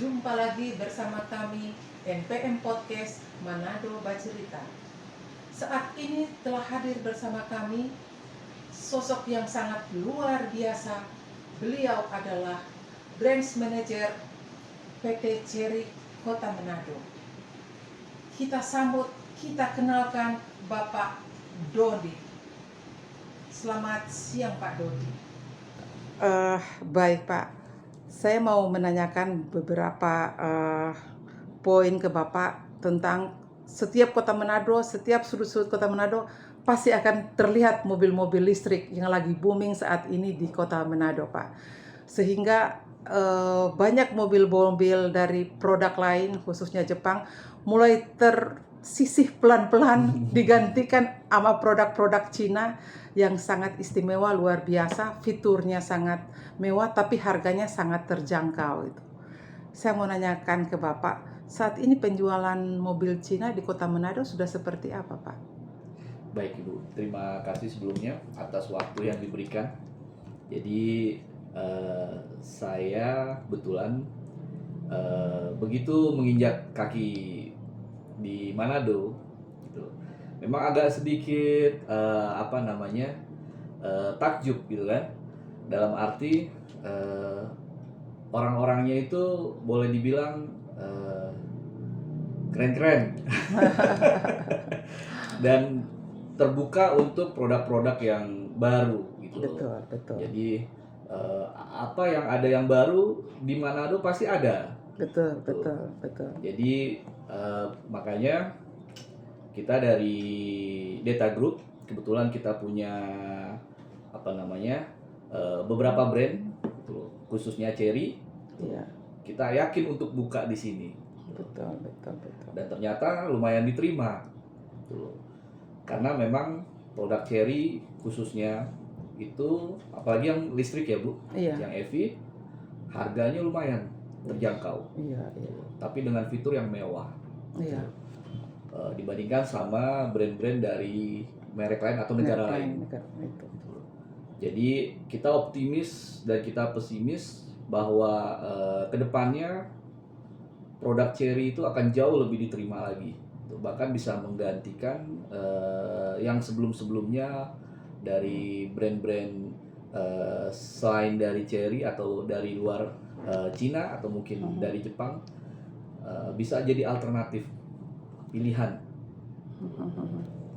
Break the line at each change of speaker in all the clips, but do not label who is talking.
Jumpa lagi bersama kami NPM Podcast Manado Bercerita. Saat ini telah hadir bersama kami sosok yang sangat luar biasa. Beliau adalah Branch Manager PT Cherry Kota Manado. Kita sambut, kita kenalkan Bapak Dodi. Selamat siang Pak Dodi. Baik Pak. Saya mau menanyakan beberapa poin ke Bapak tentang setiap kota Manado, setiap sudut-sudut kota Manado pasti akan terlihat mobil-mobil listrik yang lagi booming saat ini di kota Manado, Pak. Sehingga banyak mobil-mobil dari produk lain, khususnya Jepang, mulai tersisih pelan-pelan digantikan sama produk-produk Cina yang sangat istimewa, luar biasa, fiturnya sangat mewah, tapi harganya sangat terjangkau. Saya mau nanyakan ke Bapak, saat ini penjualan mobil Cina di kota Manado sudah seperti apa, Pak?
Baik Ibu, terima kasih sebelumnya atas waktu yang diberikan. Jadi saya kebetulan begitu menginjak kaki di Manado, gitu, memang agak sedikit takjub gitu kan. Dalam arti orang-orangnya itu boleh dibilang keren-keren dan terbuka untuk produk-produk yang baru gitu loh.
Betul.
Jadi apa yang ada yang baru di Manado pasti ada.
Betul.
Jadi makanya kita dari Data Group kebetulan kita punya beberapa brand gitu, khususnya Cherry.
Iya.
Kita yakin untuk buka di sini.
Betul.
Dan ternyata lumayan diterima. Gitu. Karena memang produk Cherry khususnya itu apalagi yang listrik ya Bu,
Iya.
yang EV harganya lumayan terjangkau.
Iya.
Tapi dengan fitur yang mewah.
Iya.
Dibandingkan sama brand-brand dari merek lain atau negara lain. Jadi kita optimis dan kita pesimis bahwa kedepannya produk Cherry itu akan jauh lebih diterima lagi, bahkan bisa menggantikan yang sebelum-sebelumnya dari brand-brand selain dari Cherry atau dari luar Cina atau mungkin dari Jepang, bisa jadi alternatif pilihan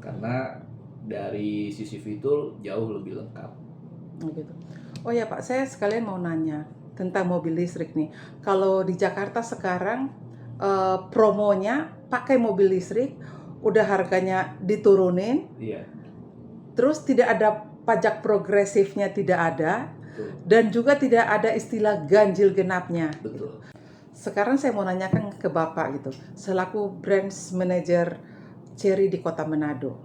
karena dari sisi fitur jauh lebih lengkap.
Gitu. Oh ya Pak, saya sekalian mau nanya tentang mobil listrik nih. Kalau di Jakarta sekarang promonya pakai mobil listrik, udah harganya diturunin.
Iya.
Terus tidak ada pajak progresifnya, tidak ada.
Betul.
Dan juga tidak ada istilah ganjil genapnya.
Betul.
Sekarang saya mau nanyakan ke Bapak gitu, selaku branch manager Cherry di Kota Manado.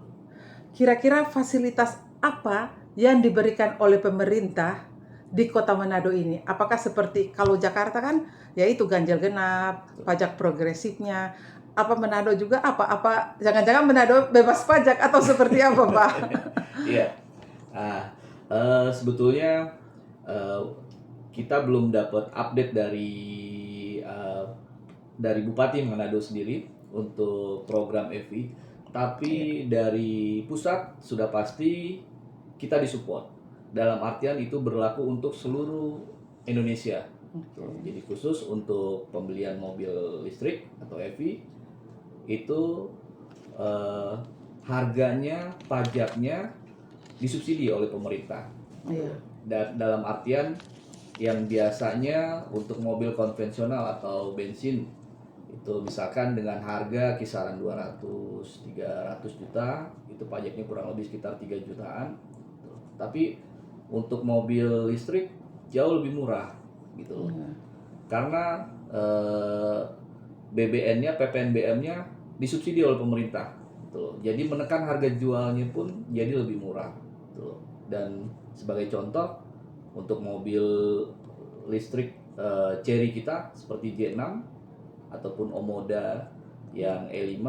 Kira-kira fasilitas apa yang diberikan oleh pemerintah di Kota Manado ini? Apakah seperti kalau Jakarta kan yaitu ganjil genap, pajak progresifnya, apa Manado juga apa jangan-jangan Manado bebas pajak atau seperti apa, Pak?
Iya. Sebetulnya kita belum dapat update dari Bupati Manado sendiri untuk program EV, tapi dari pusat sudah pasti kita disupport. Dalam artian itu berlaku untuk seluruh Indonesia. Jadi khusus untuk pembelian mobil listrik atau EV itu harganya, pajaknya disubsidi oleh pemerintah.
Iya.
Dan dalam artian yang biasanya untuk mobil konvensional atau bensin itu misalkan dengan harga kisaran 200-300 juta, itu pajaknya kurang lebih sekitar 3 jutaan. Tapi untuk mobil listrik jauh lebih murah gitu. Karena BBN-nya, PPNBM-nya disubsidi oleh pemerintah. Jadi menekan harga jualnya pun jadi lebih murah. Dan sebagai contoh untuk mobil listrik Cherry kita seperti J6 ataupun Omoda yang E5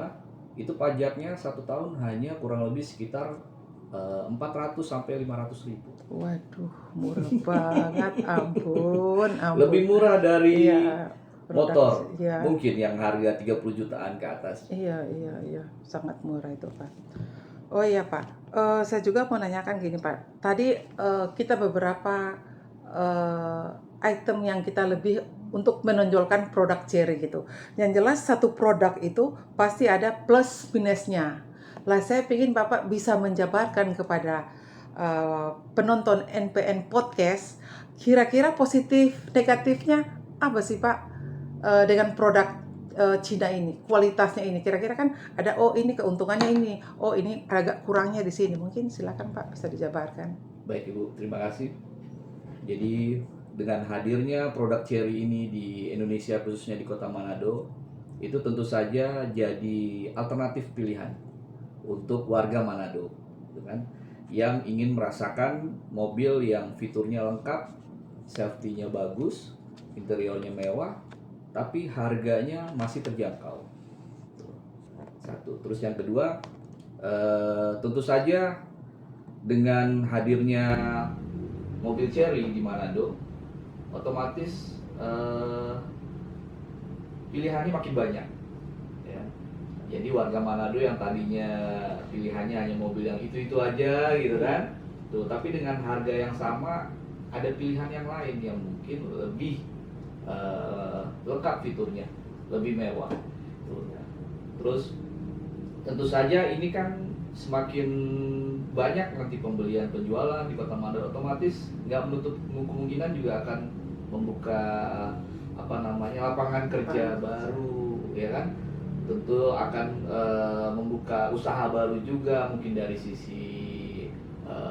itu pajaknya 1 tahun hanya kurang lebih sekitar 400 sampai 500 ribu.
Waduh, murah banget, ampun.
Lebih murah dari motor
Iya.
mungkin yang harga 30 jutaan ke atas.
Iya, sangat murah itu Pak. Oh iya Pak, saya juga mau nanyakan gini Pak. Tadi kita beberapa item yang kita lebih untuk menonjolkan produk Cherry gitu. Yang jelas satu produk itu pasti ada plus minusnya. Lah saya ingin Bapak bisa menjabarkan kepada penonton NPN Podcast, kira-kira positif negatifnya apa sih Pak dengan produk Cina ini, kualitasnya ini, kira-kira kan ada, oh ini keuntungannya ini, oh ini agak kurangnya di sini. Mungkin silakan Pak bisa dijabarkan.
Baik Ibu, terima kasih. Jadi dengan hadirnya produk Cherry ini di Indonesia, khususnya di Kota Manado, itu tentu saja jadi alternatif pilihan untuk warga Manado, gitu kan, yang ingin merasakan mobil yang fiturnya lengkap, safety-nya bagus, interiornya mewah, tapi harganya masih terjangkau. Satu. Terus yang kedua, tentu saja dengan hadirnya mobil Cherry di Manado, otomatis pilihannya makin banyak. Ya. Jadi warga Manado yang tadinya pilihannya hanya mobil yang itu aja, gitu kan. Tuh, tapi dengan harga yang sama, ada pilihan yang lain yang mungkin lebih lengkap fiturnya, lebih mewah. Tuh, ya. Terus tentu saja ini kan semakin banyak nanti pembelian penjualan di Kota Manado, otomatis nggak menutup kemungkinan juga akan membuka lapangan kerja baru, ya kan. Tentu akan membuka usaha baru juga, mungkin dari sisi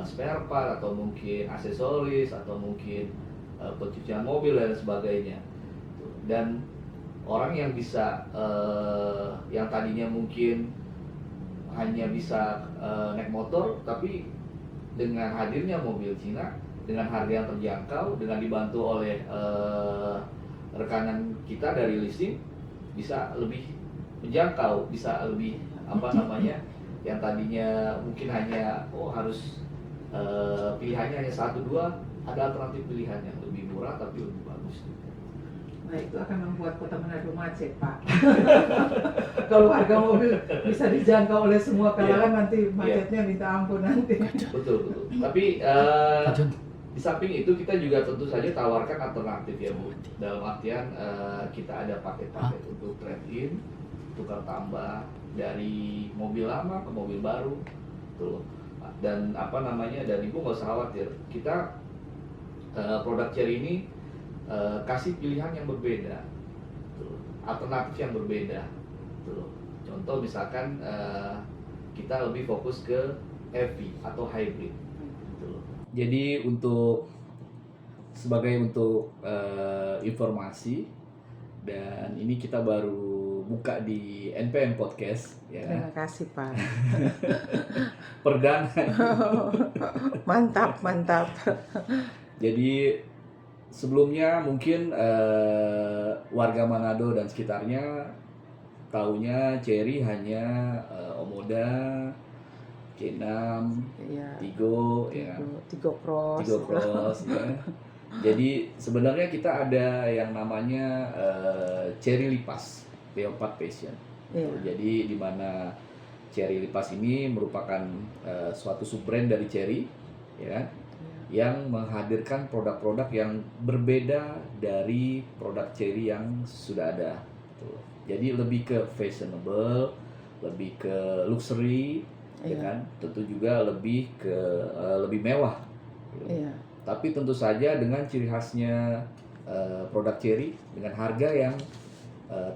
spare part atau mungkin aksesoris atau mungkin pencucian mobil dan sebagainya. Dan orang yang bisa yang tadinya mungkin hanya bisa naik motor, tapi dengan hadirnya mobil Cina dengan harga yang terjangkau, dengan dibantu oleh rekanan kita dari leasing, bisa lebih menjangkau, bisa lebih yang tadinya mungkin hanya harus pilihannya hanya 1-2, ada alternatif pilihan yang lebih murah tapi lebih bagus.
Nah itu akan membuat Kota Manado macet Pak. Kalau harga mobil bisa dijangkau oleh semua kalangan, nanti macetnya minta ampun nanti.
Betul. Tapi di samping itu kita juga tentu saja tawarkan alternatif ya Bu. Dalam artian kita ada paket-paket untuk trade-in, tukar tambah dari mobil lama ke mobil baru. Tuh. Dan dan Ibu nggak usah khawatir. Kita produk Cherry ini kasih pilihan yang berbeda, alternatif yang berbeda. Contoh misalkan kita lebih fokus ke EV atau hybrid. Jadi sebagai informasi, dan ini kita baru buka di NPM Podcast, ya.
Terima kasih Pak.
Perdana.
Mantap.
Jadi sebelumnya mungkin warga Manado dan sekitarnya taunya Cherry hanya Omoda, C6, Tigo,
Tigo Cross,
ya. Jadi sebenarnya kita ada yang namanya Cherry Lipas P4 Passion. Jadi di mana Cherry Lipas ini merupakan suatu sub-brand dari Cherry, ya, yang menghadirkan produk-produk yang berbeda dari produk Cherry yang sudah ada. Jadi lebih ke fashionable, lebih ke luxury, ya kan. Tentu juga lebih mewah. Tapi tentu saja dengan ciri khasnya produk Cherry dengan harga yang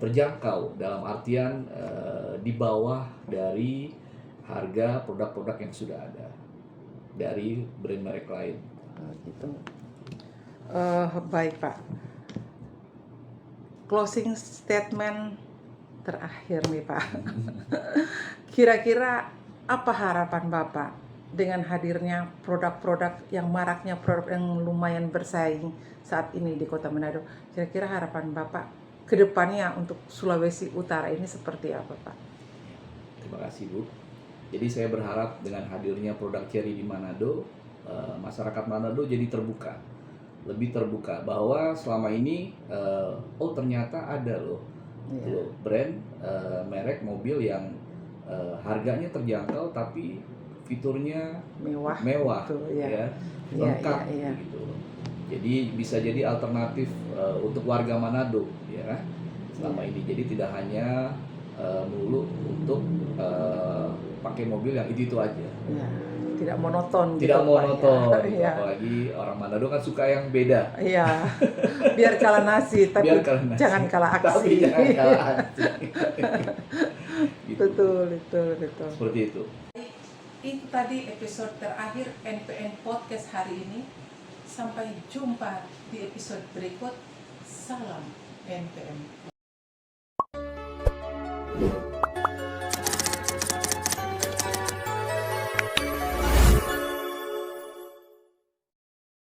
terjangkau, dalam artian di bawah dari harga produk-produk yang sudah ada dari brand merek lain.
Gitu. Baik Pak. Closing statement terakhir nih Pak. Kira-kira apa harapan Bapak dengan hadirnya produk-produk yang maraknya, produk yang lumayan bersaing saat ini di Kota Manado? Kira-kira harapan Bapak ke depannya untuk Sulawesi Utara ini seperti apa Pak?
Terima kasih Bu. Jadi saya berharap dengan hadirnya produk Cherry di Manado, masyarakat Manado jadi terbuka lebih terbuka bahwa selama ini oh ternyata ada loh
Iya.
brand merek mobil yang harganya terjangkau tapi fiturnya
Mewah.
mewah
Betul, ya.
ya,
Iya,
lengkap
iya, iya.
gitu. Jadi bisa jadi alternatif untuk warga Manado ya selama
Iya.
ini. Jadi tidak hanya melulu untuk pakai mobil yang itu aja.
Iya. Tidak monoton
Tidak
gitu, Pak, ya.
monoton, gitu.
Iya.
Apalagi orang Manado kan suka yang beda.
Iya. Biar kalah nasi, tapi
Biar kalah nasi,
jangan kalah aksi.
tapi jangan kalah aksi. Gitu.
Betul.
Seperti itu.
Itu tadi episode terakhir NPN Podcast hari ini. Sampai jumpa di episode berikut. Salam NPN.